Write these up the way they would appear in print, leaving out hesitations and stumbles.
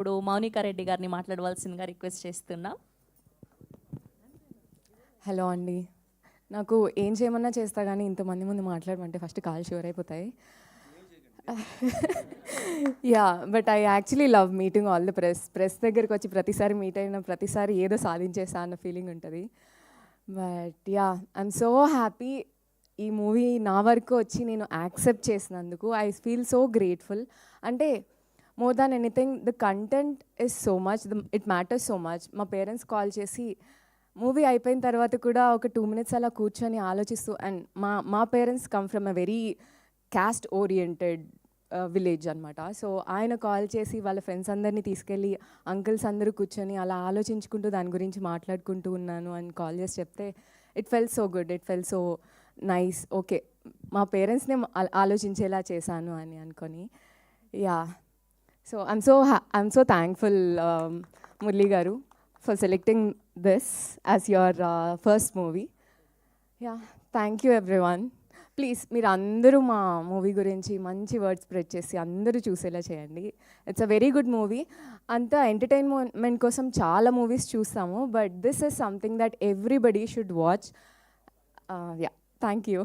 ఇప్పుడు మౌనికా రెడ్డి గారిని మాట్లాడవలసిందిగా రిక్వెస్ట్ చేస్తున్నా. హలో అండి, నాకు ఏం చేయమన్నా చేస్తా కానీ ఇంతమంది ముందు మాట్లాడమంటే ఫస్ట్ కాల్ షూర్ అయిపోతాయి. Yeah, but I actually love meeting all the press దగ్గరికి వచ్చి ప్రతిసారి మీట్ అయిన ప్రతిసారి ఏదో సాధించేసా అన్న ఫీలింగ్ ఉంటుంది. But yeah, I'm so happy ఈ మూవీ నా వరకు వచ్చి నేను యాక్సెప్ట్ చేసినందుకు. I feel so grateful. అంటే more than anything the content is so much, it matters so much. మా పేరెంట్స్ కాల్ చేసి మూవీ అయిపోయిన తర్వాత కూడా ఒక 2 minutes అలా కూర్చొని ఆలోచిస్తూ, అండ్ మా parents come from a very caste oriented village అనమాట. సో ఆయన కాల్ చేసి వాళ్ళ ఫ్రెండ్స్ అందరినీ తీసుకెళ్ళి అంకుల్స్ అందరూ కూర్చొని అలా ఆలోచించుకుంటూ దాని గురించి మాట్లాడుకుంటూ ఉన్నాను అని కాల్ చేసి చెప్తే it felt so good, it felt so nice. Okay, మా పేరెంట్స్ని ఆలోచించేలా చేశాను అని అనుకొని. Yeah, so I'm so thankful Murali garu for selecting this as your first movie. Yeah, thank you everyone. Please మీరు అందరూ మా మూవీ గురించి మంచి వర్డ్స్ స్ప్రెడ్ చేసి అందరూ చూసేలా చేయండి. It's a very good movie. అంతా ఎంటర్టైన్మెంట్ కోసం చాలా మూవీస్ చూస్తాము, but this is something that everybody should watch. Yeah, thank you.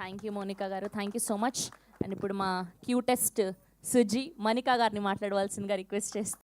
Thank you Mounika garu, thank you so much. And ఇప్పుడు మా క్యూటెస్ట్ సుజీ మనికా గారిని మాట్లాడవలసిందిగా రిక్వెస్ట్ చేస్తాను.